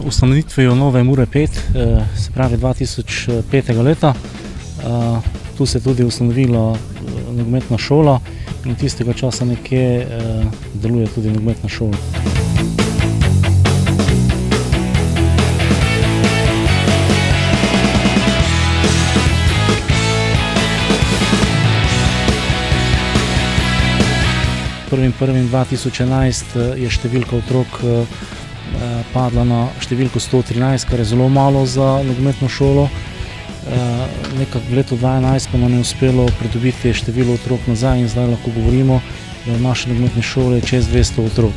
ustanovitvijo Nove Mure 5, se pravi 2005. leta. Tu se je tudi ustanovila nogometna šola in tistega časa nekje deluje tudi nogometna šola. S 1.1.2011 je številka otrok padla na številko 113, kar je zelo malo za nogometno šolo. Nekako v letu 2011 pa nam je uspelo pridobiti število otrok nazaj in zdaj lahko govorimo, da v naši nogometni šoli je čez 200 otrok.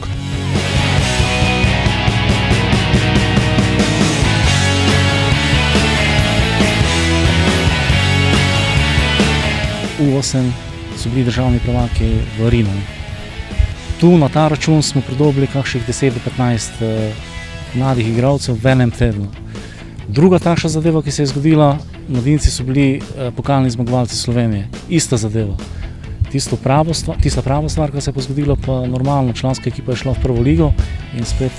U8 so bili državni prvaki v Rimu. Tu na ta račun smo pridobili kakšnih 10 do 15 mladih igralcev v enem tednu. Druga takšna zadeva, ki se je zgodila, mladinci so bili pokalni zmagovalci Slovenije. Ista zadeva. Tista prava stvar, ki se je pa zgodila, pa normalno članska ekipa je šla v prvo ligo in spet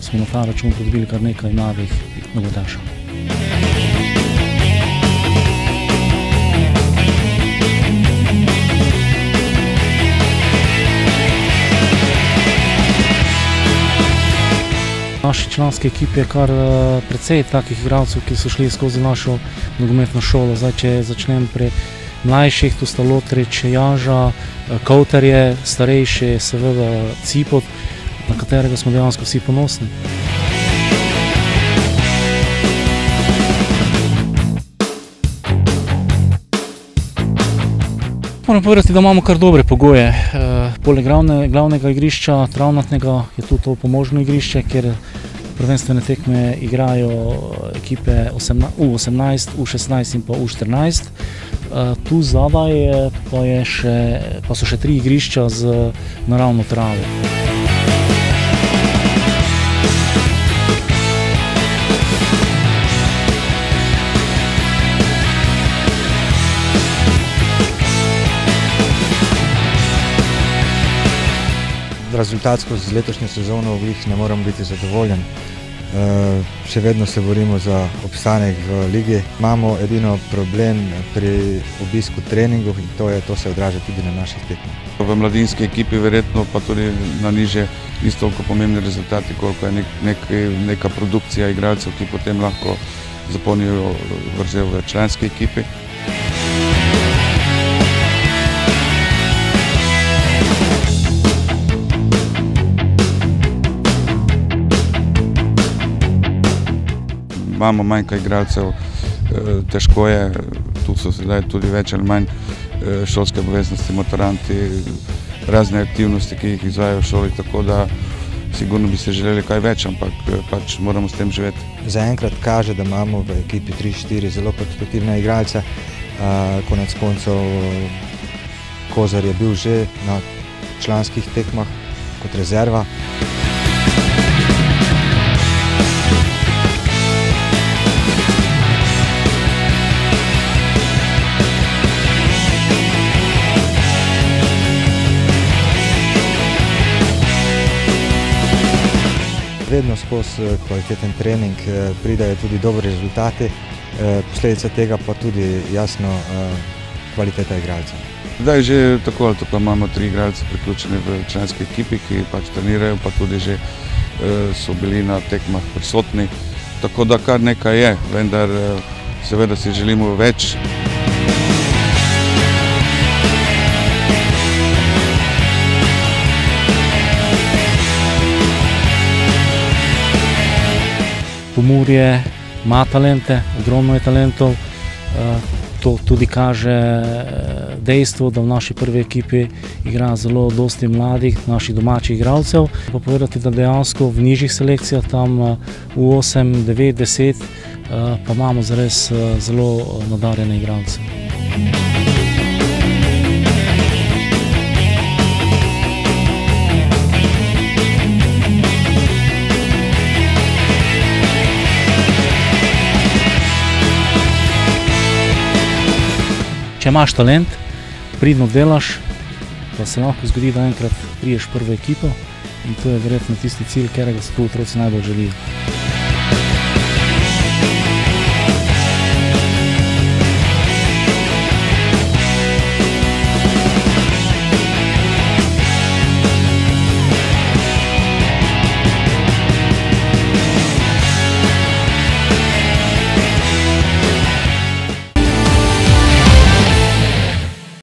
smo na ta račun pridobili kar nekaj mladih nogometašev. V naši članski ekipi je kar precej takih igralcev, ki so šli skozi našo nogometno šolo. Zdaj, če začnem pri mlajših, tu sta Lotrič, Janža, Kovtarje, starejši seveda Cipot, na katerega smo dejansko vsi ponosni. Moram povedati, da imamo kar dobre pogoje. Poleg glavnega igrišča, travnatnega, je tu to pomožno igrišče, kjer prvenstvene tekme igrajo ekipe U18, U16 in pa U14. Tu zadaj pa so še 3 igrišča z naravno travo. Rezultatsko z letošnjo sezono ne moram biti zadovoljen. Še vedno se borimo za obstanek v ligi. Imamo edino problem pri obisku treningov in to se odraža tudi na naših tekmah. V mladinski ekipi verjetno pa tudi na nižje niso toliko pomembni rezultati, koliko je neka produkcija igralcev, ki potem lahko zapolnijo vrzel v članski ekipi. Imamo manjka igralcev, težko je, tu so sedaj tudi več ali manj šolske obveznosti, maturanti, razne aktivnosti, ki jih izvajajo v šoli, tako da sigurno bi se želeli kaj več, ampak pač moramo s tem živeti. Zaenkrat kaže, da imamo v ekipi 3-4 zelo perspektivne igralce. Konec koncev Kozar je bil že na članskih tekmah kot rezerva. Vedno skozi kvaliteten trening pridajo tudi dobri rezultati, posledica tega pa tudi jasno kvaliteta igralcev. Zdaj že tako ali tako imamo 3 igralce priključene v članski ekipi, ki pač trenirajo, pa tudi že so bili na tekmah prisotni, tako da kar nekaj je, vendar seveda si želimo več. Pomurje ima talente, ogromno je talentov. To tudi kaže dejstvo, da v naši prvi ekipi igra zelo dosti mladih, naših domačih igralcev. Pa povedati, da dejansko v nižjih selekcijah, tam v 8, 9, 10, pa imamo zares zelo nadarjene igralce. Če imaš talent, pridno delaš, pa se lahko zgodi, da enkrat priješ v prvo ekipo in to je verjetno tisti cilj, katerega si tu otroci najbolj želijo.